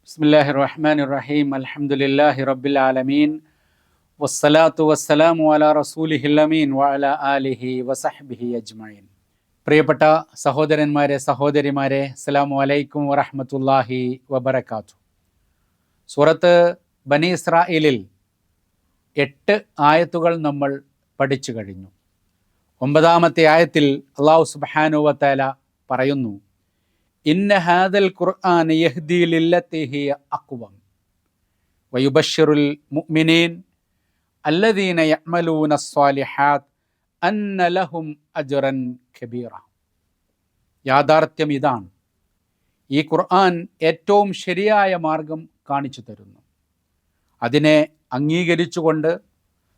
ബിസ്മില്ലാഹിർ റഹ്മാനിർ റഹീം. അൽഹംദുലില്ലാഹി റബ്ബിൽ ആലമീൻ. വസ്സലാത്തു വസ്സലാമു അലാ റസൂലിഹിൽ അമീൻ വഅലാ ആലിഹി വസഹ്ബിഹി അജ്മഈൻ. പ്രിയപ്പെട്ട സഹോദരന്മാരെ, സഹോദരിമാരെ, അസ്സലാമു അലൈക്കും വറഹ്മത്തുള്ളാഹി വബറകാതുഹു. സൂറത്ത് ബനി ഇസ്രാഈലിൽ 8 ആയത്തുകൾ നമ്മൾ പഠിച്ചു കഴിഞ്ഞു. 9-ാമത്തെ ആയത്തിൽ അല്ലാഹു സുബ്ഹാനഹു വ തആല പറയുന്നു, ഇന്ന ഹാദൽ ഖുർആന യഹ്ദി ലില്ലത്തി ഹിയ അഖ്വം വയുബശ്ശിറുൽ മുഅ്മിനീൻ അല്ലദീന യഅമലൂന സ്സാലിഹാത്ത് അന്ന ലഹും അജ്റൻ കബീറ. യാഥാർത്ഥ്യം ഇതാണ്, ഈ ഖുർആൻ ഏറ്റവും ശരിയായ മാർഗം കാണിച്ചു തരുന്നു. അതിനെ അംഗീകരിച്ചുകൊണ്ട്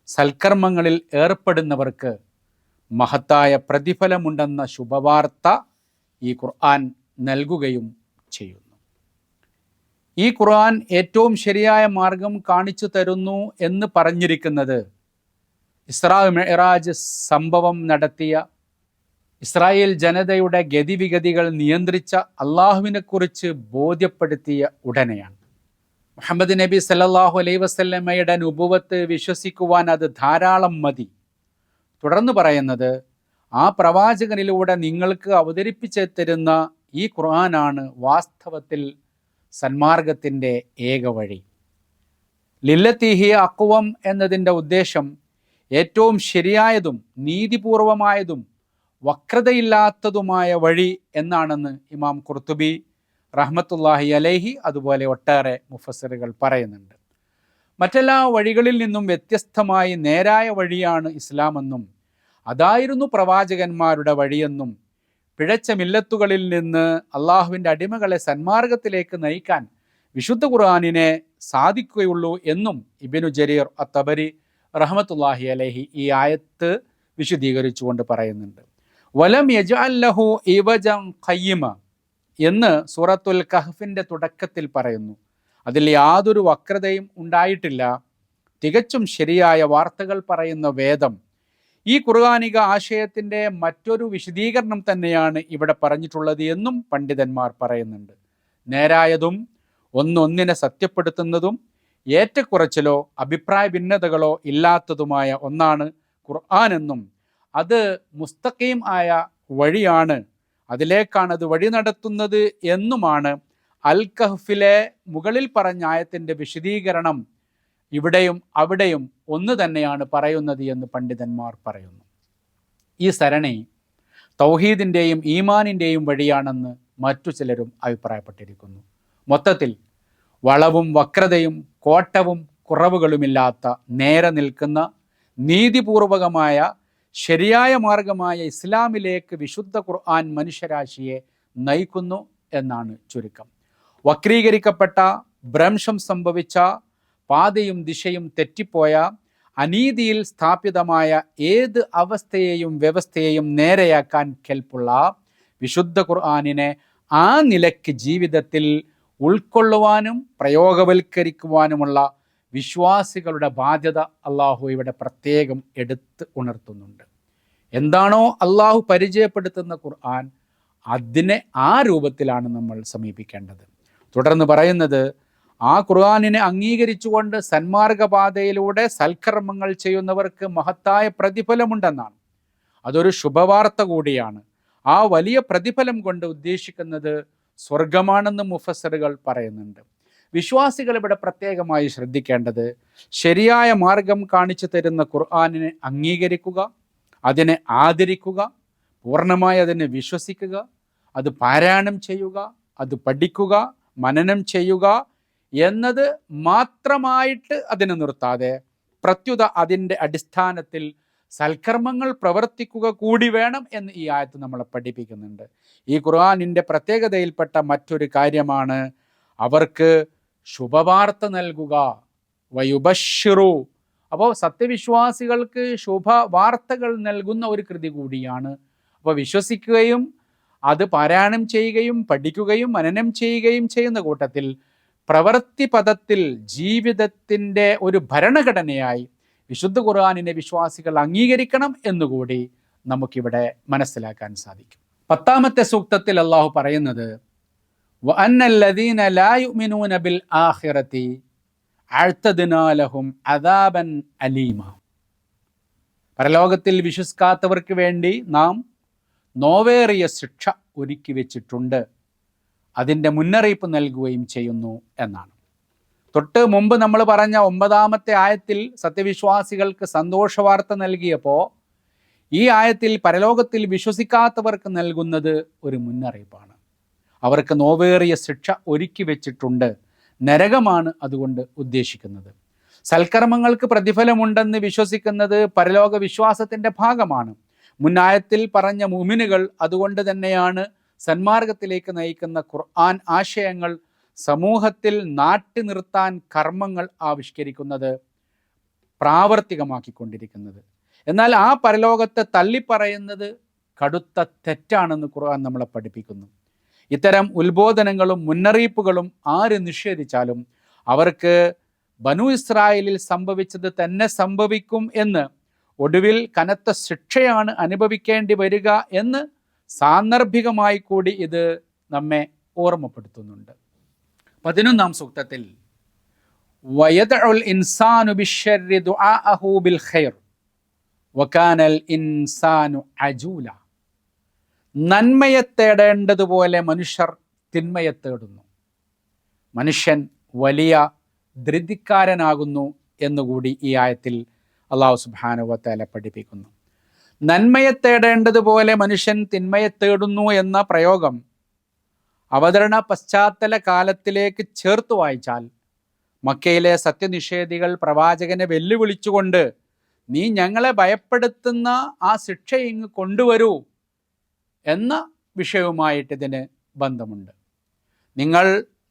സൽക്കർമ്മങ്ങളിൽ ഏർപ്പെടുന്നവർക്ക് മഹത്തായ പ്രതിഫലമുണ്ടെന്ന ശുഭവാർത്ത ഈ ഖുർആൻ നൽകുകയും ചെയ്യുന്നു. ഈ ഖുർആൻ ഏറ്റവും ശരിയായ മാർഗം കാണിച്ചു തരുന്നു എന്ന് പറഞ്ഞിരിക്കുന്നത് ഇസ്രാ മിഅ്റാജ് സംഭവം നടത്തിയ ഇസ്രായേൽ ജനതയുടെ ഗതിവിഗതികൾ നിയന്ത്രിച്ച അള്ളാഹുവിനെക്കുറിച്ച് ബോധ്യപ്പെടുത്തിയ ഉടനെയാണ്. മുഹമ്മദ് നബി സല്ലല്ലാഹു അലൈഹി വസല്ലമയുടെ നുബുവത്ത് വിശ്വസിക്കുവാൻ അത് ധാരാളം മതി. തുടർന്ന് പറയുന്നത്, ആ പ്രവാചകനിലൂടെ നിങ്ങൾക്ക് അവതരിപ്പിച്ചു തരുന്ന ഈ ഖുർആനാണ് വാസ്തവത്തിൽ സന്മാർഗത്തിൻ്റെ ഏക വഴി. ലില്ലത്തി ഹിയ അഖ്വം എന്നതിൻ്റെ ഉദ്ദേശം ഏറ്റവും ശരിയായതും നീതിപൂർവമായതും വക്രതയില്ലാത്തതുമായ വഴി എന്നാണെന്ന് ഇമാം ഖുർത്തുബി റഹ്മത്തുള്ളാഹി അലൈഹി അതുപോലെ ഒട്ടേറെ മുഫസ്സിറുകൾ പറയുന്നുണ്ട്. മറ്റെല്ലാ വഴികളിൽ നിന്നും വ്യത്യസ്തമായി നേരായ വഴിയാണ് ഇസ്ലാമെന്നും അതായിരുന്നു പ്രവാചകന്മാരുടെ വഴിയെന്നും പിഴച്ച മില്ലത്തുകളിൽ നിന്ന് അള്ളാഹുവിൻ്റെ അടിമകളെ സന്മാർഗത്തിലേക്ക് നയിക്കാൻ വിശുദ്ധ ഖുർആനിനെ സാധിക്കുകയുള്ളൂ എന്നും ഇബ്നു ജരീർ അത്തബരി റഹ്മത്തുള്ളാഹി അലൈഹി ഈ ആയത്ത് വിശദീകരിച്ചുകൊണ്ട് പറയുന്നുണ്ട്. വലം യജ്അൽ ലഹു ഇവജൻ ഖയ്യിമ എന്ന് സൂറത്തുൽ കഹ്ഫിൻ്റെ തുടക്കത്തിൽ പറയുന്നു. അതിൽ യാതൊരു വക്രതയും ഉണ്ടായിട്ടില്ല. തികച്ചും ശരിയായ വാർത്തകൾ പറയുന്ന വേദം ഈ ഖുർആനിക ആശയത്തിൻ്റെ മറ്റൊരു വിശദീകരണം തന്നെയാണ് ഇവിടെ പറഞ്ഞിട്ടുള്ളത് എന്നും പണ്ഡിതന്മാർ പറയുന്നുണ്ട്. നേരായതും ഒന്നൊന്നിനെ സത്യപ്പെടുത്തുന്നതും ഏറ്റക്കുറച്ചിലോ അഭിപ്രായ ഭിന്നതകളോ ഇല്ലാത്തതുമായ ഒന്നാണ് ഖുർആൻ എന്നും അത് മുസ്തഖീം ആയ വഴിയാണ്, അതിലേക്കാണ് അത് വഴി നടത്തുന്നത് എന്നുമാണ് അൽ കഹ്ഫിലെ മുകളിൽ പറഞ്ഞ ആയത്തിൻ്റെ വിശദീകരണം ഇവിടെയും അവിടെയും ഒന്ന് തന്നെയാണ് പറയുന്നത് എന്ന് പണ്ഡിതന്മാർ പറയുന്നു. ഈ സരണി തൗഹീദിൻ്റെയും ഈമാനിൻ്റെയും വഴിയാണെന്ന് മറ്റു ചിലരും അഭിപ്രായപ്പെട്ടിരിക്കുന്നു. മൊത്തത്തിൽ വളവും വക്രതയും കോട്ടവും കുറവുകളുമില്ലാത്ത നേരെ നിൽക്കുന്ന നീതിപൂർവകമായ ശരിയായ മാർഗമായ ഇസ്ലാമിലേക്ക് വിശുദ്ധ ഖുർആൻ മനുഷ്യരാശിയെ നയിക്കുന്നു എന്നാണ് ചുരുക്കം. വക്രീകരിക്കപ്പെട്ട, ഭ്രംശം സംഭവിച്ച, പാതയും ദിശയും തെറ്റിപ്പോയ, അനീതിയിൽ സ്ഥാപിതമായ ഏത് അവസ്ഥയെയും വ്യവസ്ഥയെയും നേരെയാക്കാൻ കെൽപ്പുള്ള വിശുദ്ധ ഖുർആനിനെ ആ നിലയ്ക്ക് ജീവിതത്തിൽ ഉൾക്കൊള്ളുവാനും പ്രയോഗവൽക്കരിക്കുവാനുമുള്ള വിശ്വാസികളുടെ ബാധ്യത അള്ളാഹു ഇവിടെ പ്രത്യേകം എടുത്ത് ഉണർത്തുന്നുണ്ട്. എന്താണോ അള്ളാഹു പരിചയപ്പെടുത്തുന്ന ഖുർആൻ, അതിനെ ആ രൂപത്തിലാണ് നമ്മൾ സമീപിക്കേണ്ടത്. തുടർന്ന് പറയുന്നത്, ആ ഖുർആനിനെ അംഗീകരിച്ചുകൊണ്ട് സന്മാർഗപാതയിലൂടെ സൽക്കർമ്മങ്ങൾ ചെയ്യുന്നവർക്ക് മഹത്തായ പ്രതിഫലമുണ്ടെന്നാണ്. അതൊരു ശുഭവാർത്ത കൂടിയാണ്. ആ വലിയ പ്രതിഫലം കൊണ്ട് ഉദ്ദേശിക്കുന്നത് സ്വർഗമാണെന്ന് മുഫസ്സിറുകൾ പറയുന്നുണ്ട്. വിശ്വാസികൾ ഇവിടെ പ്രത്യേകമായി ശ്രദ്ധിക്കേണ്ടത്, ശരിയായ മാർഗം കാണിച്ചു തരുന്ന ഖുർആനിനെ അംഗീകരിക്കുക, അതിനെ ആദരിക്കുക, പൂർണ്ണമായി അതിനെ വിശ്വസിക്കുക, അത് പാരായണം ചെയ്യുക, അത് പഠിക്കുക, മനനം ചെയ്യുക എന്നത് മാത്രമായിട്ട് അതിനെ നിർത്താതെ പ്രത്യുത അതിൻ്റെ അടിസ്ഥാനത്തിൽ സൽക്കർമ്മങ്ങൾ പ്രവർത്തിക്കുക കൂടി വേണം എന്ന് ഈ ആയത്ത് നമ്മളെ പഠിപ്പിക്കുന്നുണ്ട്. ഈ ഖുർആനിൻ്റെ പ്രത്യേകതയിൽപ്പെട്ട മറ്റൊരു കാര്യമാണ് അവർക്ക് ശുഭവാർത്ത നൽകുക. വയുബശ്ശിറു, അപ്പോൾ സത്യവിശ്വാസികൾക്ക് ശുഭവാർത്തകൾ നൽകുന്ന ഒരു കൃതി കൂടിയാണ്. അപ്പോൾ വിശ്വസിക്കുകയും അത് പാരായണം ചെയ്യുകയും പഠിക്കുകയും മനനം ചെയ്യുകയും ചെയ്യുന്ന കൂട്ടത്തിൽ പ്രവൃത്തി പദത്തിൽ ജീവിതത്തിൻ്റെ ഒരു ഭരണഘടനയായി വിശുദ്ധ ഖുർആനിനെ വിശ്വാസികൾ അംഗീകരിക്കണം എന്നുകൂടി നമുക്കിവിടെ മനസ്സിലാക്കാൻ സാധിക്കും. 10-ാമത്തെ സൂക്തത്തിൽ അള്ളാഹു പറയുന്നത്, വഅന്നല്ലദീന ലാ യുഅ്മിനൂന ബിൽ ആഖിറതി അഅ്തദ്നാ ലഹും അദാബൻ അലീമ. പരലോകത്തിൽ വിശ്വസിക്കാത്തവർക്ക് വേണ്ടി നാം നോവേറിയ ശിക്ഷ ഒരുക്കി വെച്ചിട്ടുണ്ട്, അതിൻ്റെ മുന്നറിയിപ്പ് നൽകുകയും ചെയ്യുന്നു എന്നാണ്. തൊട്ട് മുമ്പ് നമ്മൾ പറഞ്ഞ 9-ാമത്തെ ആയത്തിൽ സത്യവിശ്വാസികൾക്ക് സന്തോഷവാർത്ത നൽകിയപ്പോൾ ഈ ആയത്തിൽ പരലോകത്തിൽ വിശ്വസിക്കാത്തവർക്ക് നൽകുന്നത് ഒരു മുന്നറിയിപ്പാണ്. അവർക്ക് നോവേറിയ ശിക്ഷ ഒരുക്കി വെച്ചിട്ടുണ്ട്, നരകമാണ് അതുകൊണ്ട് ഉദ്ദേശിക്കുന്നത്. സൽക്കർമ്മങ്ങൾക്ക് പ്രതിഫലമുണ്ടെന്ന് വിശ്വസിക്കുന്നത് പരലോക വിശ്വാസത്തിൻ്റെ ഭാഗമാണ്. മുന്നായത്തിൽ പറഞ്ഞ മുഅ്മിനുകൾ അതുകൊണ്ട് തന്നെയാണ് സന്മാർഗത്തിലേക്ക് നയിക്കുന്ന ഖുർആൻ ആശയങ്ങൾ സമൂഹത്തിൽ നാട്ടി നിർത്താൻ കർമ്മങ്ങൾ ആവിഷ്കരിക്കുന്നത്, പ്രാവർത്തികമാക്കിക്കൊണ്ടിരിക്കുന്നത്. എന്നാൽ ആ പരലോകത്തെ തള്ളിപ്പറയുന്നത് കടുത്ത തെറ്റാണെന്ന് ഖുർആൻ നമ്മളെ പഠിപ്പിക്കുന്നു. ഇത്തരം ഉത്ബോധനങ്ങളും മുന്നറിയിപ്പുകളും ആര് നിഷേധിച്ചാലും അവർക്ക് ബനു ഇസ്രായേലിൽ സംഭവിച്ചത് തന്നെ സംഭവിക്കും എന്ന്, ഒടുവിൽ കനത്ത ശിക്ഷയാണ് അനുഭവിക്കേണ്ടി വരിക എന്ന് സാന്ദർഭികമായി കൂടി ഇത് നമ്മെ ഓർമ്മപ്പെടുത്തുന്നുണ്ട്. 11-ാം സൂക്തത്തിൽ വയദഉൽ ഇൻസാനു ബിശ്ശർരി ദുആഅഹു ബിൽ ഖൈർ വകാനൽ ഇൻസാനു അജൂല. നന്മയെ തേടേണ്ടതുപോലെ മനുഷ്യർ തിന്മയെ തേടുന്നു, മനുഷ്യൻ വലിയ ധൃതിക്കാരനാകുന്നു എന്നുകൂടി ഈ ആയത്തിൽ അല്ലാഹു സുബ്ഹാനഹു വ തആല പഠിപ്പിക്കുന്നു. നന്മയെ തേടേണ്ടതുപോലെ മനുഷ്യൻ തിന്മയെ തേടുന്നു എന്ന പ്രയോഗം അവതരണ പശ്ചാത്തല കാലത്തിലേക്ക് ചേർത്ത് വായിച്ചാൽ മക്കയിലെ സത്യനിഷേധികൾ പ്രവാചകനെ വെല്ലുവിളിച്ചുകൊണ്ട് നീ ഞങ്ങളെ ഭയപ്പെടുത്തുന്ന ആ ശിക്ഷ ഇങ്ങ് കൊണ്ടുവരൂ എന്ന വിഷയവുമായിട്ട് ഇതിന് ബന്ധമുണ്ട്. നിങ്ങൾ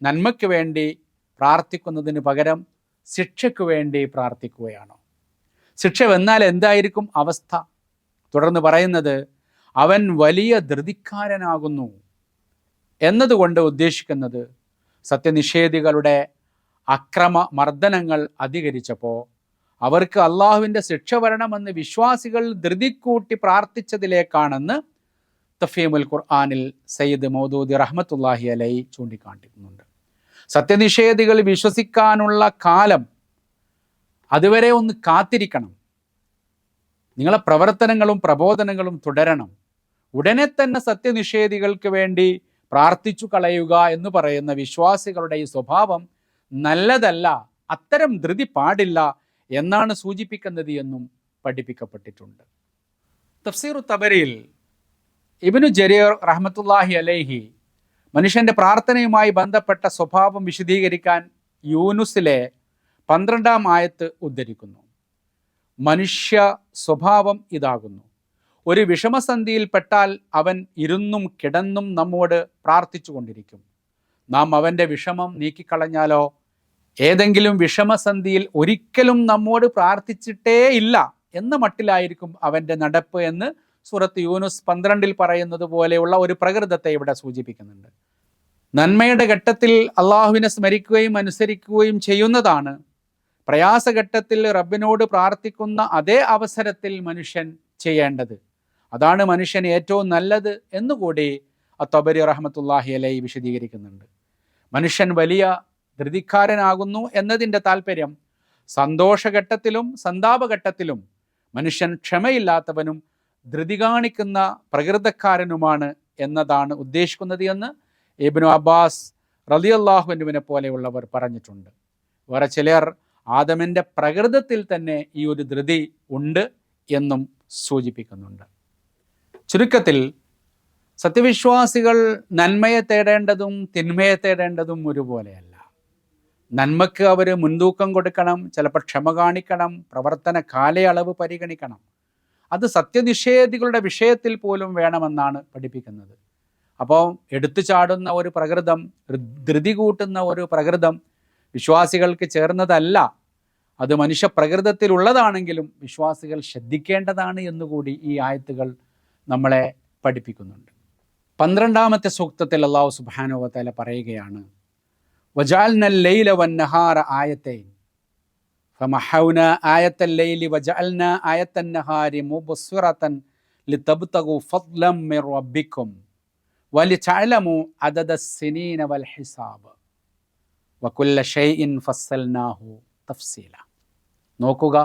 നന്മയ്ക്ക് വേണ്ടി പ്രാർത്ഥിക്കുന്നതിന് പകരം ശിക്ഷയ്ക്ക് വേണ്ടി പ്രാർത്ഥിക്കുകയാണോ? ശിക്ഷ വന്നാൽ എന്തായിരിക്കും അവസ്ഥ? തുടർന്ന് പറയുന്നത് അവൻ വലിയ ധൃതിക്കാരനാകുന്നു എന്നതുകൊണ്ട് ഉദ്ദേശിക്കുന്നത് സത്യനിഷേധികളുടെ അക്രമ മർദ്ദനങ്ങൾ അധികരിച്ചപ്പോൾ അവർക്ക് അള്ളാഹുവിൻ്റെ ശിക്ഷ വരണമെന്ന് വിശ്വാസികൾ ധൃതിക്കൂട്ടി പ്രാർത്ഥിച്ചതിലേക്കാണെന്ന് തഫീമുൽ ഖുർആനിൽ സയ്യിദ് മൗദൂദി റഹ്മത്തുള്ളാഹി അലൈഹി ചൂണ്ടിക്കാണിക്കുന്നുണ്ട്. സത്യനിഷേധികൾ വിശ്വസിക്കാനുള്ള കാലം അതുവരെ ഒന്ന് കാത്തിരിക്കണം. നിങ്ങളെ പ്രവർത്തനങ്ങളും പ്രബോധനങ്ങളും തുടരണം. ഉടനെ തന്നെ സത്യനിഷേധികൾക്ക് വേണ്ടി പ്രാർത്ഥിച്ചു കളയുക എന്ന് പറയുന്ന വിശ്വാസികളുടെ ഈ സ്വഭാവം നല്ലതല്ല, അത്തരം ധൃതി പാടില്ല എന്നാണ് സൂചിപ്പിക്കുന്നത് എന്നും പഠിപ്പിക്കപ്പെട്ടിട്ടുണ്ട്. തഫ്സീറു തബരിയിൽ ഇബ്നു ജരീർ റഹ്മത്തുള്ളാഹി അലൈഹി മനുഷ്യൻ്റെ പ്രാർത്ഥനയുമായി ബന്ധപ്പെട്ട സ്വഭാവം വിശദീകരിക്കാൻ യൂനുസിലെ 12-ാം ആയത്ത് ഉദ്ധരിക്കുന്നു. മനുഷ്യ സ്വഭാവം ഇതാകുന്നു: ഒരു വിഷമസന്ധിയിൽപ്പെട്ടാൽ അവൻ ഇരുന്നും കിടന്നും നമ്മോട് പ്രാർത്ഥിച്ചു കൊണ്ടിരിക്കും. നാം അവൻ്റെ വിഷമം നീക്കിക്കളഞ്ഞാലോ ഏതെങ്കിലും വിഷമസന്ധിയിൽ ഒരിക്കലും നമ്മോട് പ്രാർത്ഥിച്ചിട്ടേ ഇല്ല എന്ന മട്ടിലായിരിക്കും അവൻ്റെ നടപ്പ് എന്ന് സൂറത്ത് യൂനുസ് 12 പറയുന്നത് പോലെയുള്ള ഒരു പ്രകൃതത്തെ ഇവിടെ സൂചിപ്പിക്കുന്നുണ്ട്. നന്മയുടെ ഘട്ടത്തിൽ അള്ളാഹുവിനെ സ്മരിക്കുകയും അനുസരിക്കുകയും ചെയ്യുന്നതാണ് പ്രയാസഘട്ടത്തിൽ റബ്ബിനോട് പ്രാർത്ഥിക്കുന്ന അതേ അവസരത്തിൽ മനുഷ്യൻ ചെയ്യേണ്ടത്. അതാണ് മനുഷ്യന് ഏറ്റവും നല്ലത് എന്നുകൂടി അത്തബരി റഹ്മത്തുള്ളാഹി അലൈഹി വിശദീകരിക്കുന്നുണ്ട്. മനുഷ്യൻ വലിയ ധൃതിക്കാരനാകുന്നു എന്നതിൻ്റെ താല്പര്യം സന്തോഷഘട്ടത്തിലും സന്താപഘട്ടത്തിലും മനുഷ്യൻ ക്ഷമയില്ലാത്തവനും ധൃതി കാണിക്കുന്ന പ്രകൃതക്കാരനുമാണ് എന്നതാണ് ഉദ്ദേശിക്കുന്നത് എന്ന് ഇബ്നു അബ്ബാസ് റളിയല്ലാഹു അൻഹുവിനെ പോലെയുള്ളവർ പറഞ്ഞിട്ടുണ്ട്. വേറെ ചിലർ ആദമിൻ്റെ പ്രകൃതത്തിൽ തന്നെ ഈ ഒരു ധൃതി ഉണ്ട് എന്നും സൂചിപ്പിക്കുന്നുണ്ട്. ചുരുക്കത്തിൽ സത്യവിശ്വാസികൾ നന്മയെ തേടേണ്ടതും തിന്മയെ തേടേണ്ടതും ഒരുപോലെയല്ല. നന്മയ്ക്ക് അവർ മുൻതൂക്കം കൊടുക്കണം, ചിലപ്പോൾ ക്ഷമ കാണിക്കണം, പ്രവർത്തന കാലയളവ് പരിഗണിക്കണം. അത് സത്യനിഷേധികളുടെ വിഷയത്തിൽ പോലും വേണമെന്നാണ് പഠിപ്പിക്കുന്നത്. അപ്പോൾ എടുത്തു ചാടുന്ന ഒരു പ്രകൃതം, ധൃതി കൂട്ടുന്ന ഒരു പ്രകൃതം വിശ്വാസികൾക്ക് ചേർന്നതല്ല. അത് മനുഷ്യ പ്രകൃതത്തിലുള്ളതാണെങ്കിലും വിശ്വാസികൾ ശ്രദ്ധിക്കേണ്ടതാണ് എന്നുകൂടി ഈ ആയത്തുകൾ നമ്മളെ പഠിപ്പിക്കുന്നുണ്ട്. 12-ാമത്തെ സൂക്തത്തിൽ അല്ലാഹു സുബ്ഹാനഹു വ തആല പറയുകയാണ്: വജഅൽനൽ ലൈല വന്നഹാറ ആയതൈൻ ഫമഹൗനാ ആയത്തൽ ലൈലി വജഅൽനാ ആയത്തൻ നഹാരി മുബ്സിറതൻ ലിതബ്തഗു ഫദ്ലൻ മിർ റബ്ബിക്കും വലിതഅലമു അദദ സിനീന വൽ ഹിസാബ് വകുല്ല ഷൈഇൻ ഫസ്സൽനാഹു തഫ്സീല. നോക്കുക,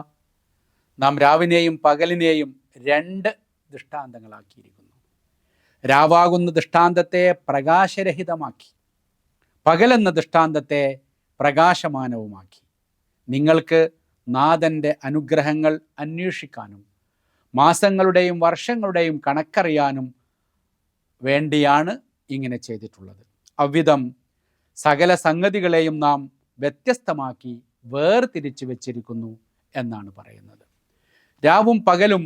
നാം രാവിനെയും പകലിനെയും രണ്ട് ദൃഷ്ടാന്തങ്ങളാക്കിയിരിക്കുന്നു. രാവാകുന്ന ദൃഷ്ടാന്തത്തെ പ്രകാശരഹിതമാക്കി, പകലെന്ന ദൃഷ്ടാന്തത്തെ പ്രകാശമാനവുമാക്കി. നിങ്ങൾക്ക് നാഥൻ്റെ അനുഗ്രഹങ്ങൾ അന്വേഷിക്കാനും മാസങ്ങളുടെയും വർഷങ്ങളുടെയും കണക്കറിയാനും വേണ്ടിയാണ് ഇങ്ങനെ ചെയ്തിട്ടുള്ളത്. അவ்விதം സകല സംഗതികളെയും നാം വ്യത്യസ്തമാക്കി വേർതിരിച്ചു വെച്ചിരിക്കുന്നു എന്നാണ് പറയുന്നത്. രാവും പകലും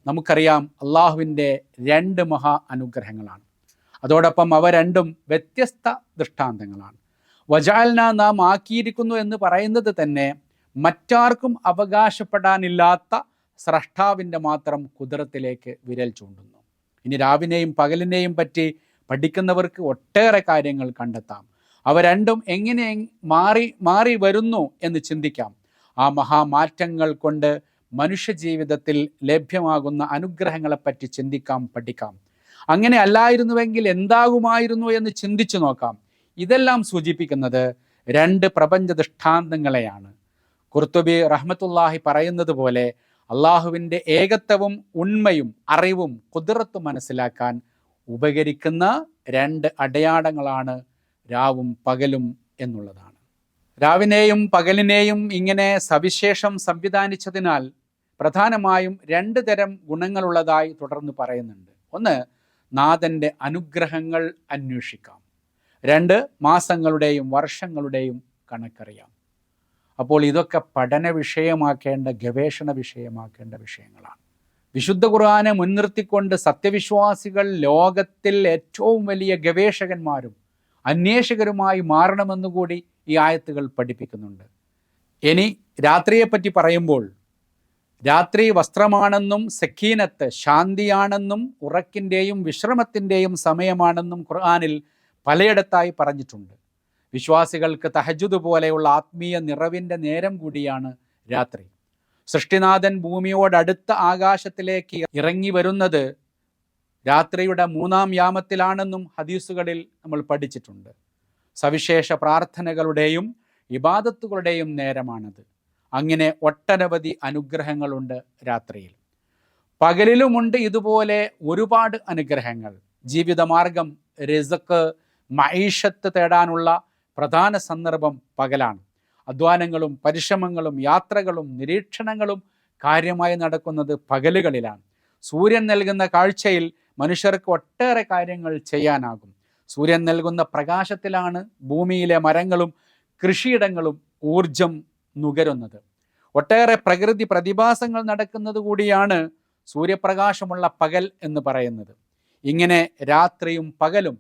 നമുക്കറിയാം അള്ളാഹുവിൻ്റെ രണ്ട് മഹാ അനുഗ്രഹങ്ങളാണ്. അതോടൊപ്പം അവ രണ്ടും വ്യത്യസ്ത ദൃഷ്ടാന്തങ്ങളാണ്. വജഅൽന, നാം ആക്കിയിരിക്കുന്നു എന്ന് പറയുന്നത് തന്നെ മറ്റാർക്കും അവകാശപ്പെടാനില്ലാത്ത സ്രഷ്ടാവിൻ്റെ മാത്രം കുദറത്തിലേക്ക് വിരൽ ചൂണ്ടുന്നു. ഇനി രാവിനെയും പകലിനെയും പറ്റി പഠിക്കുന്നവർക്ക് ഒട്ടേറെ കാര്യങ്ങൾ കണ്ടെത്താം. അവ രണ്ടും എങ്ങനെ മാറി മാറി വരുന്നു എന്ന് ചിന്തിക്കാം. ആ മഹാമാറ്റങ്ങൾ കൊണ്ട് മനുഷ്യജീവിതത്തിൽ ലഭ്യമാകുന്ന അനുഗ്രഹങ്ങളെപ്പറ്റി ചിന്തിക്കാം, പഠിക്കാം. അങ്ങനെ അല്ലായിരുന്നുവെങ്കിൽ എന്താകുമായിരുന്നു എന്ന് ചിന്തിച്ചു നോക്കാം. ഇതെല്ലാം സൂചിപ്പിക്കുന്നത് രണ്ട് പ്രപഞ്ച ദൃഷ്ടാന്തങ്ങളെയാണ്. ഖുർത്തുബി റഹ്മത്തുള്ളാഹി പറയുന്നത് പോലെ അള്ളാഹുവിൻ്റെ ഏകത്വവും ഉണ്മയും അറിവും ഖുദ്റത്തും മനസ്സിലാക്കാൻ ഉപകരിക്കുന്ന രണ്ട് അടയാളങ്ങളാണ് രാവും പകലും എന്നുള്ളതാണ്. രാവിനെയും പകലിനെയും ഇങ്ങനെ സവിശേഷം സംവിധാനിച്ചതിനാൽ പ്രധാനമായും രണ്ട് തരം ഗുണങ്ങളുള്ളതായി തുടർന്ന് പറയുന്നുണ്ട്. ഒന്ന്, നാഥൻ്റെ അനുഗ്രഹങ്ങൾ അന്വേഷിക്കാം. രണ്ട്, മാസങ്ങളുടെയും വർഷങ്ങളുടെയും കണക്കറിയാം. അപ്പോൾ ഇതൊക്കെ പഠന വിഷയമാക്കേണ്ട, ഗവേഷണ വിഷയമാക്കേണ്ട വിഷയങ്ങളാണ്. വിശുദ്ധ ഖുർആനെ മുൻനിർത്തിക്കൊണ്ട് സത്യവിശ്വാസികൾ ലോകത്തിൽ ഏറ്റവും വലിയ ഗവേഷകന്മാരും അന്വേഷകരുമായി മാറണമെന്നുകൂടി ഈ ആയത്തുകൾ പഠിപ്പിക്കുന്നുണ്ട്. ഇനി രാത്രിയെപ്പറ്റി പറയുമ്പോൾ രാത്രി വസ്ത്രമാണെന്നും സക്കീനത്ത് ശാന്തിയാണെന്നും ഉറക്കിൻ്റെയും വിശ്രമത്തിൻ്റെയും സമയമാണെന്നും ഖുർആനിൽ പലയിടത്തായി പറഞ്ഞിട്ടുണ്ട്. വിശ്വാസികൾക്ക് തഹജ്ജുദ് പോലെയുള്ള ആത്മീയ നിറവിൻ്റെ നേരം കൂടിയാണ് രാത്രി. സൃഷ്ടിനാഥൻ ഭൂമിയോടടുത്ത ആകാശത്തിലേക്ക് ഇറങ്ങി വരുന്നത് രാത്രിയുടെ 3-ാം യാമത്തിലാണെന്നും ഹദീസുകളിൽ നമ്മൾ പഠിച്ചിട്ടുണ്ട്. സവിശേഷ പ്രാർത്ഥനകളുടെയും ഇബാദത്തുകളുടെയും നേരമാണത്. അങ്ങനെ ഒട്ടനവധി അനുഗ്രഹങ്ങളുണ്ട് രാത്രിയിൽ. പകലിലുമുണ്ട് ഇതുപോലെ ഒരുപാട് അനുഗ്രഹങ്ങൾ. ജീവിതമാർഗം, റിസ്ക്, മഈഷത്ത് തേടാനുള്ള പ്രധാന സന്ദർഭം പകലാണ്. അധ്വാനങ്ങളും പരിശ്രമങ്ങളും യാത്രകളും നിരീക്ഷണങ്ങളും കാര്യമായി നടക്കുന്നത് പകലുകളിലാണ്. സൂര്യൻ നൽകുന്ന കാഴ്ചയിൽ മനുഷ്യർക്ക് ഒട്ടേറെ കാര്യങ്ങൾ ചെയ്യാനാകും. സൂര്യൻ നൽകുന്ന പ്രകാശത്തിലാണ് ഭൂമിയിലെ മരങ്ങളും കൃഷിയിടങ്ങളും ഊർജം നുകരുന്നത്. ഒട്ടേറെ പ്രകൃതി പ്രതിഭാസങ്ങൾ നടക്കുന്നത് കൂടിയാണ് സൂര്യപ്രകാശമുള്ള പകൽ എന്ന് പറയുന്നത്. ഇങ്ങനെ രാത്രിയും പകലും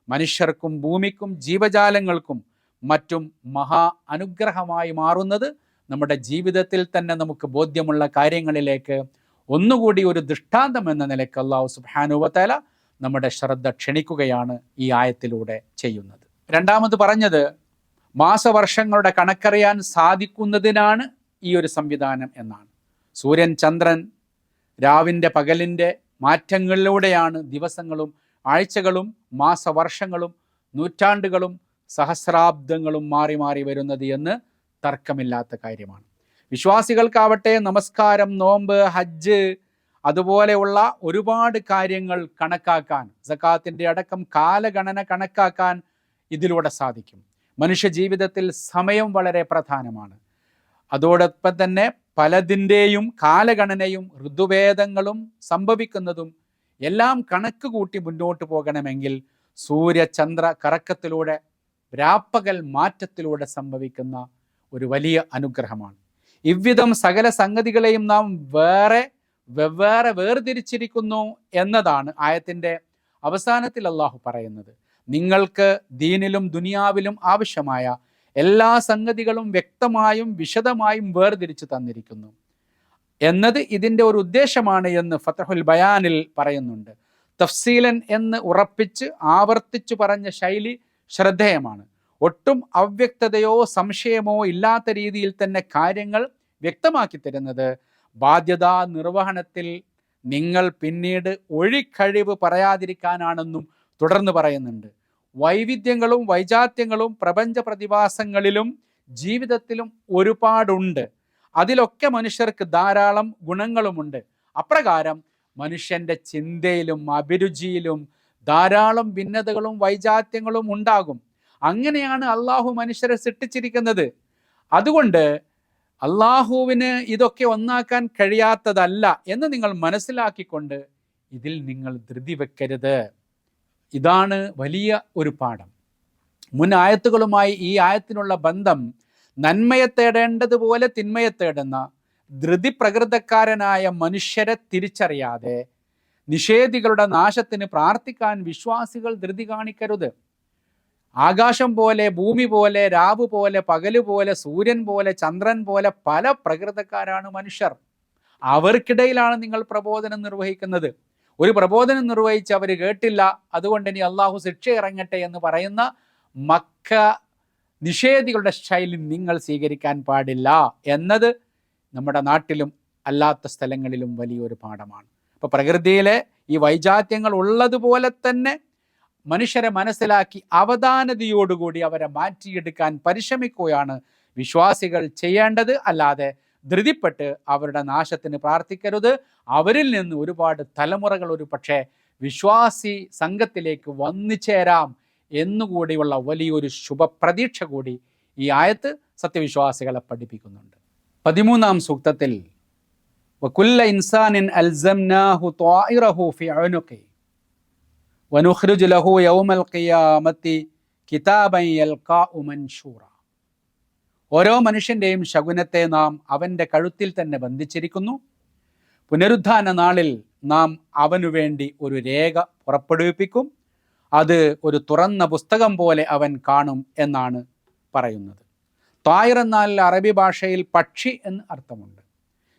മനുഷ്യർക്കും ഭൂമിക്കും ജീവജാലങ്ങൾക്കും മറ്റും മഹാ അനുഗ്രഹമായി മാറുന്നത് നമ്മുടെ ജീവിതത്തിൽ തന്നെ നമുക്ക് ബോധ്യമുള്ള കാര്യങ്ങളിലേക്ക് ഒന്നുകൂടി ഒരു ദൃഷ്ടാന്തം എന്ന നിലയ്ക്ക് അല്ലാഹു സുബ്ഹാനഹു വ തആല നമ്മുടെ ശ്രദ്ധ ക്ഷണിക്കുകയാണ് ഈ ആയത്തിലൂടെ ചെയ്യുന്നത്. രണ്ടാമത് പറഞ്ഞത് മാസവർഷങ്ങളുടെ കണക്കറിയാൻ സാധിക്കുന്നതിനാണ് ഈ ഒരു സംവിധാനം എന്നാണ്. സൂര്യൻ, ചന്ദ്രൻ, രാവിൻ്റെ പകലിൻ്റെ മാറ്റങ്ങളിലൂടെയാണ് ദിവസങ്ങളും ആഴ്ചകളും മാസവർഷങ്ങളും നൂറ്റാണ്ടുകളും സഹസ്രാബ്ദങ്ങളും മാറി മാറി വരുന്നത് എന്ന് തർക്കമില്ലാത്ത കാര്യമാണ്. വിശ്വാസികൾക്കാവട്ടെ നമസ്കാരം, നോമ്പ്, ഹജ്ജ് അതുപോലെയുള്ള ഒരുപാട് കാര്യങ്ങൾ കണക്കാക്കാൻ, സക്കാത്തിൻ്റെ അടക്കം കാലഗണന കണക്കാക്കാൻ ഇതിലൂടെ സാധിക്കും. മനുഷ്യ ജീവിതത്തിൽ സമയം വളരെ പ്രധാനമാണ്. അതോടൊപ്പം തന്നെ പലതിൻ്റെയും കാലഗണനയും ഋതുഭേദങ്ങളും സംഭവിക്കുന്നതും എല്ലാം കണക്ക് കൂട്ടി മുന്നോട്ട് പോകണമെങ്കിൽ സൂര്യചന്ദ്ര കറക്കത്തിലൂടെ രാപ്പകൽ മാറ്റത്തിലൂടെ സംഭവിക്കുന്ന ഒരു വലിയ അനുഗ്രഹമാണ്. ഇவ்விதം സകല സംഗതികളെയും നാം വെവ്വേറെ വേർതിരിച്ചിരിക്കുന്നു എന്നതാണ് ആയത്തിൻ്റെ അവസാനത്തിൽ അള്ളാഹു പറയുന്നത്. നിങ്ങൾക്ക് ദീനിലും ദുനിയാവിലും ആവശ്യമായ എല്ലാ സംഗതികളും വ്യക്തമായും വിശദമായും വേർതിരിച്ചു തന്നിരിക്കുന്നു എന്നത് ഇതിൻ്റെ ഒരു ഉദ്ദേശമാണ് എന്ന് ഫതഹുൽ ബയാനിൽ പറയുന്നുണ്ട്. തഫ്സീലൻ എന്ന് ഉറപ്പിച്ച് ആവർത്തിച്ചു പറഞ്ഞ ശൈലി ശ്രദ്ധേയമാണ്. ഒട്ടും അവ്യക്തതയോ സംശയമോ ഇല്ലാത്ത രീതിയിൽ തന്നെ കാര്യങ്ങൾ വ്യക്തമാക്കി തരുന്നത് ബാധ്യതാ നിർവഹണത്തിൽ നിങ്ങൾ പിന്നീട് ഒഴിക്കഴിവ് പറയാതിരിക്കാനാണെന്നും തുടർന്ന് പറയുന്നുണ്ട്, വൈവിധ്യങ്ങളും വൈജാത്യങ്ങളും പ്രപഞ്ച പ്രതിഭാസങ്ങളിലും ജീവിതത്തിലും ഒരുപാടുണ്ട്. അതിലൊക്കെ മനുഷ്യർക്ക് ധാരാളം ഗുണങ്ങളുമുണ്ട്. അപ്രകാരം മനുഷ്യൻ്റെ ചിന്തയിലും അഭിരുചിയിലും ധാരാളം ഭിന്നതകളും വൈജാത്യങ്ങളും ഉണ്ടാകും. അങ്ങനെയാണ് അള്ളാഹു മനുഷ്യരെ സൃഷ്ടിച്ചിരിക്കുന്നത്. അതുകൊണ്ട് അള്ളാഹുവിന് ഇതൊക്കെ ഒന്നാക്കാൻ കഴിയാത്തതല്ല എന്ന് നിങ്ങൾ മനസ്സിലാക്കിക്കൊണ്ട് ഇതിൽ നിങ്ങൾ ധൃതി വെക്കരുത്. ഇതാണ് വലിയ ഒരു പാഠം. മുൻ ആയത്തുകളുമായി ഈ ആയത്തിനുള്ള ബന്ധം, നന്മയെ തേടേണ്ടതുപോലെ തിന്മയെ തേടുന്ന ധൃതി പ്രകൃതക്കാരനായ മനുഷ്യരെ തിരിച്ചറിയാതെ നിഷേധികളുടെ നാശത്തിന് പ്രാർത്ഥിക്കാൻ വിശ്വാസികൾ ധൃതി കാണിക്കരുത്. ആകാശം പോലെ, ഭൂമി പോലെ, രാവ് പോലെ, പകല് പോലെ, സൂര്യൻ പോലെ, ചന്ദ്രൻ പോലെ പല പ്രകൃതക്കാരാണ് മനുഷ്യർ. അവർക്കിടയിലാണ് നിങ്ങൾ പ്രബോധനം നിർവഹിക്കുന്നത്. ഒരു പ്രബോധനം നിർവഹിച്ച് അവർ കേട്ടില്ല, അതുകൊണ്ട് ഇനി അള്ളാഹു ശിക്ഷ ഇറങ്ങട്ടെ എന്ന് പറയുന്ന മക്ക നിഷേധികളുടെ ശൈലി നിങ്ങൾ സ്വീകരിക്കാൻ പാടില്ല എന്നത് നമ്മുടെ നാട്ടിലും അല്ലാത്ത സ്ഥലങ്ങളിലും വലിയൊരു പാഠമാണ്. അപ്പോൾ പ്രകൃതിയിലെ ഈ വൈജാത്യങ്ങൾ ഉള്ളതുപോലെ തന്നെ മനുഷ്യരെ മനസ്സിലാക്കി അവധാനതയോടുകൂടി അവരെ മാറ്റിയെടുക്കാൻ പരിശ്രമിക്കുകയാണ് വിശ്വാസികൾ ചെയ്യേണ്ടത്. അല്ലാതെ ധൃതിപ്പെട്ട് അവരുടെ നാശത്തിന് പ്രാർത്ഥിക്കരുത്. അവരിൽ നിന്ന് ഒരുപാട് തലമുറകൾ ഒരു പക്ഷേ വിശ്വാസി സംഘത്തിലേക്ക് വന്നു ചേരാം എന്നുകൂടിയുള്ള വലിയൊരു ശുഭപ്രതീക്ഷ കൂടി ഈ ആയത്ത് സത്യവിശ്വാസികളെ പഠിപ്പിക്കുന്നുണ്ട്. 13-ാം സൂക്തത്തിൽ വകുല്ല ഇൻസാനിൻ അൽസംനാഹു ത്വാഇറഹു ഫി ഉനുഖി വനുഖ്രിജു ലഹു യൗമൽ ഖിയാമത്തി കിതാബൻ യൽഖാഉ മൻശൂറ. ഓരോ മനുഷ്യൻ്റെയും ശകുനത്തെ നാം അവൻ്റെ കഴുത്തിൽ തന്നെ ബന്ധിച്ചിരിക്കുന്നു. പുനരുദ്ധാന നാളിൽ നാം അവനു വേണ്ടി ഒരു രേഖ പുറപ്പെടുവിപ്പിക്കും. അത് ഒരു തുറന്ന പുസ്തകം പോലെ അവൻ കാണും എന്നാണ് പറയുന്നത്. ത്വായിർ എന്നാൽ അറബി ഭാഷയിൽ പക്ഷി എന്ന് അർത്ഥമുണ്ട്.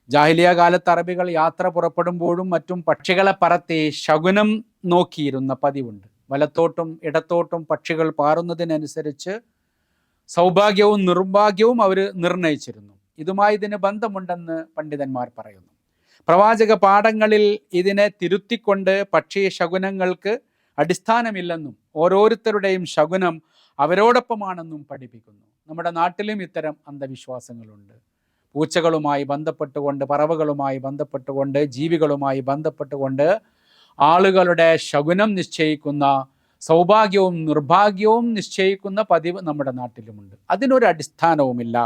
ജാഹിലിയ കാലത്ത് അറബികൾ യാത്ര പുറപ്പെടുമ്പോഴും മറ്റും പക്ഷികളെ പറത്തി ശകുനം നോക്കിയിരുന്ന പതിവുണ്ട്. വലത്തോട്ടും ഇടത്തോട്ടും പക്ഷികൾ പാറുന്നതിനനുസരിച്ച് സൗഭാഗ്യവും നിർഭാഗ്യവും അവർ നിർണയിച്ചിരുന്നു. ഇതുമായി ഇതിന് ബന്ധമുണ്ടെന്ന് പണ്ഡിതന്മാർ പറയുന്നു. പ്രവാചക പാഠങ്ങളിൽ ഇതിനെ തിരുത്തിക്കൊണ്ട് പക്ഷി ശകുനങ്ങൾക്ക് അടിസ്ഥാനമില്ലെന്നും ഓരോരുത്തരുടെയും ശകുനം അവരോടൊപ്പമാണെന്നും പഠിപ്പിക്കുന്നു. നമ്മുടെ നാട്ടിലും ഇത്തരം അന്ധവിശ്വാസങ്ങളുണ്ട്. പൂച്ചകളുമായി ബന്ധപ്പെട്ടുകൊണ്ട്, പറവകളുമായി ബന്ധപ്പെട്ടുകൊണ്ട്, ജീവികളുമായി ബന്ധപ്പെട്ടുകൊണ്ട് ആളുകളുടെ ശകുനം നിശ്ചയിക്കുന്ന, സൗഭാഗ്യവും നിർഭാഗ്യവും നിശ്ചയിക്കുന്ന പതിവ് നമ്മുടെ നാട്ടിലുമുണ്ട്. അതിനൊരു അടിസ്ഥാനവുമില്ല.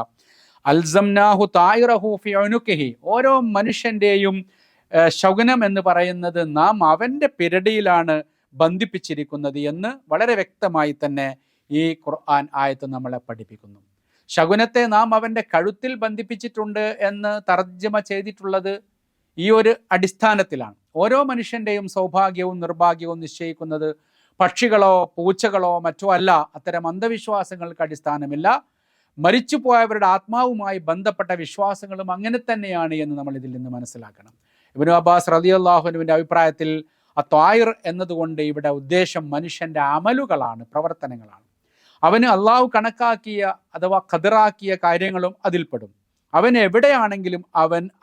അൽസംനാഹു തായിറഹു ഫി ഉനുഖിഹി, ഓരോ മനുഷ്യൻ്റെയും ശകുനം എന്ന് പറയുന്നത് നാം അവൻ്റെ പിരടിയിലാണ് ബന്ധിപ്പിച്ചിരിക്കുന്നത് എന്ന് വളരെ വ്യക്തമായി തന്നെ ഈ ഖുർആൻ ആയത്ത് നമ്മളെ പഠിപ്പിക്കുന്നു. ശകുനത്തെ നാം അവൻ്റെ കഴുത്തിൽ ബന്ധിപ്പിച്ചിട്ടുണ്ട് എന്ന് തർജ്ജമ ചെയ്തിട്ടുള്ളത് ഈ ഒരു അടിസ്ഥാനത്തിലാണ്. ഓരോ മനുഷ്യൻ്റെയും സൗഭാഗ്യവും നിർഭാഗ്യവും നിശ്ചയിക്കുന്നത് പക്ഷികളോ പൂച്ചകളോ മറ്റോ അല്ല. അത്തരം അന്ധവിശ്വാസങ്ങൾക്ക് അടിസ്ഥാനമില്ല. മരിച്ചുപോയവരുടെ ആത്മാവുമായി ബന്ധപ്പെട്ട വിശ്വാസങ്ങളും അങ്ങനെ തന്നെയാണ് എന്ന് നമ്മൾ ഇതിൽ നിന്ന് മനസ്സിലാക്കണം. ഇബ്നു അബ്ബാസ് റളിയല്ലാഹു അൻഹുവിൻ്റെ അഭിപ്രായത്തിൽ ത്വായിർ എന്നതുകൊണ്ട് ഇവിടെ ഉദ്ദേശം മനുഷ്യൻ്റെ അമലുകളാണ്, പ്രവർത്തനങ്ങളാണ്. അവന് അള്ളാഹു കണക്കാക്കിയ അഥവാ ഖദറാക്കിയ കാര്യങ്ങളും അതിൽപ്പെടും. അവൻ എവിടെയാണെങ്കിലും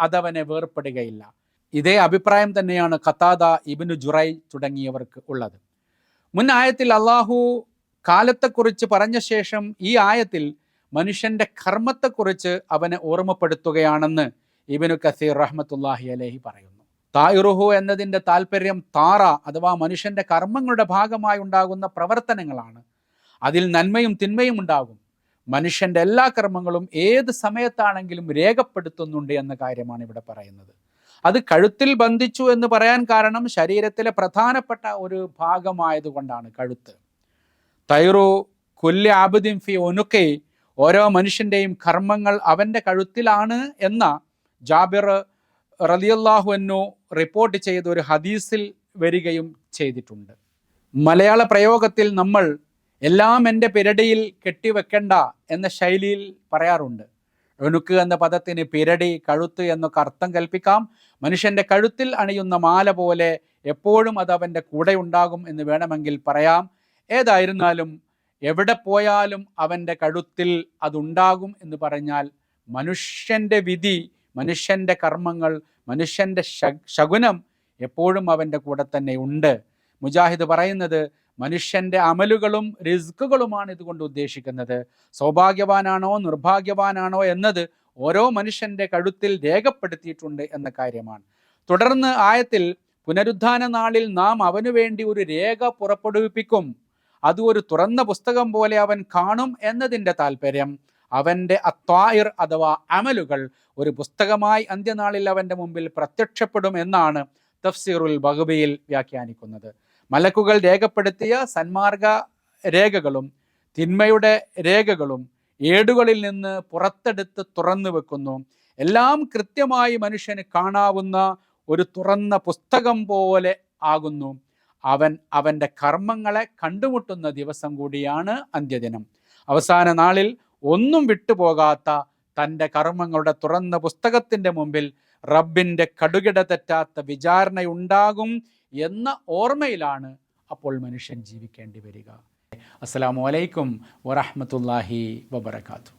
അതവനെ വേർപ്പെടുകയില്ല. ഇതേ അഭിപ്രായം തന്നെയാണ് ഖതാദ, ഇബ്നു ജുറൈ തുടങ്ങിയവർക്ക് ഉള്ളത്. മുൻ ആയത്തിൽ അള്ളാഹു കാലത്തെക്കുറിച്ച് പറഞ്ഞ ശേഷം ഈ ആയത്തിൽ മനുഷ്യൻ്റെ കർമ്മത്തെക്കുറിച്ച് അവനെ ഓർമ്മപ്പെടുത്തുകയാണെന്ന് ഇബ്നു കസീർ റഹ്മത്തുള്ളാഹി അലൈഹി പറയുന്നു. തായിറുഹു എന്നതിൻ്റെ താല്പര്യം താറ അഥവാ മനുഷ്യൻ്റെ കർമ്മങ്ങളുടെ ഭാഗമായി ഉണ്ടാകുന്ന പ്രവർത്തനങ്ങളാണ്. അതിൽ നന്മയും തിന്മയും ഉണ്ടാകും. മനുഷ്യൻ്റെ എല്ലാ കർമ്മങ്ങളും ഏത് സമയത്താണെങ്കിലും രേഖപ്പെടുത്തുന്നുണ്ട് എന്ന കാര്യമാണ് ഇവിടെ പറയുന്നത്. അത് കഴുത്തിൽ ബന്ധിച്ചു എന്ന് പറയാൻ കാരണം ശരീരത്തിലെ പ്രധാനപ്പെട്ട ഒരു ഭാഗമായതുകൊണ്ടാണ് കഴുത്ത്. തൈറു കുല്ലി ആബിദിൻ ഫി ഉനുഖി, ഓരോ മനുഷ്യൻ്റെയും കർമ്മങ്ങൾ അവൻ്റെ കഴുത്തിലാണ് എന്ന ജാബിർ റളിയല്ലാഹു അൻഹു റിപ്പോർട്ട് ചെയ്ത ഒരു ഹദീസിൽ വരികയും ചെയ്തിട്ടുണ്ട്. മലയാള പ്രയോഗത്തിൽ നമ്മൾ എല്ലാം എൻ്റെ പിരടിയിൽ കെട്ടിവെക്കണ്ട എന്ന ശൈലിയിൽ പറയാറുണ്ട്. ഉനുക്ക് എന്ന പദത്തിന് പിരടി, കഴുത്ത് എന്നൊക്കെ അർത്ഥം കൽപ്പിക്കാം. മനുഷ്യൻ്റെ കഴുത്തിൽ അണിയുന്ന മാല പോലെ എപ്പോഴും അത് അവൻ്റെ കൂടെ ഉണ്ടാകും എന്ന് വേണമെങ്കിൽ പറയാം. ഏതായിരുന്നാലും എവിടെ പോയാലും അവൻ്റെ കഴുത്തിൽ അതുണ്ടാകും എന്ന് പറഞ്ഞാൽ മനുഷ്യൻ്റെ വിധി, മനുഷ്യൻ്റെ കർമ്മങ്ങൾ, മനുഷ്യൻ്റെ ശകുനം എപ്പോഴും അവൻ്റെ കൂടെ തന്നെ ഉണ്ട്. മുജാഹിദ് പറയുന്നത് മനുഷ്യൻ്റെ അമലുകളും റിസ്കുകളുമാണ് ഇതുകൊണ്ട് ഉദ്ദേശിക്കുന്നത്. സൗഭാഗ്യവാനാണോ നിർഭാഗ്യവാനാണോ എന്നത് ഓരോ മനുഷ്യൻ്റെ കഴുത്തിൽ രേഖപ്പെടുത്തിയിട്ടുണ്ട് എന്ന കാര്യമാണ്. തുടർന്ന് ആയത്തിൽ പുനരുദ്ധാന നാളിൽ നാം അവനു വേണ്ടി ഒരു രേഖ പുറപ്പെടുവിപ്പിക്കും, അത് ഒരു തുറന്ന പുസ്തകം പോലെ അവൻ കാണും എന്നതിൻ്റെ താല്പര്യം അവൻ്റെ അത്വായിർ അഥവാ അമലുകൾ ഒരു പുസ്തകമായി അന്ത്യനാളിൽ അവൻ്റെ മുമ്പിൽ പ്രത്യക്ഷപ്പെടും എന്നാണ് തഫ്സീറുൽ ബഗ്വിയിൽ വ്യാഖ്യാനിക്കുന്നത്. മലക്കുകൾ രേഖപ്പെടുത്തിയ സന്മാർഗ രേഖകളും തിന്മയുടെ രേഖകളും ഏടുകളിൽ നിന്ന് പുറത്തെടുത്ത് തുറന്നു വെക്കുന്നു. എല്ലാം കൃത്യമായി മനുഷ്യന് കാണാവുന്ന ഒരു തുറന്ന പുസ്തകം പോലെ ആകുന്നു. അവൻ അവൻ്റെ കർമ്മങ്ങളെ കണ്ടുമുട്ടുന്ന ദിവസം കൂടിയാണ് അന്ത്യദിനം. അവസാന നാളിൽ ഒന്നും വിട്ടുപോകാത്ത തൻ്റെ കർമ്മങ്ങളുടെ തുറന്ന പുസ്തകത്തിൻ്റെ മുമ്പിൽ റബ്ബിൻ്റെ കടുകിട തെറ്റാത്ത വിചാരണയുണ്ടാകും എന്ന ഓർമ്മയിലാണ് അപ്പോൾ മനുഷ്യൻ ജീവിക്കേണ്ടി വരിക. അസ്സലാമു അലൈക്കും വറഹ്മത്തുള്ളാഹി വബറകാതുഹു.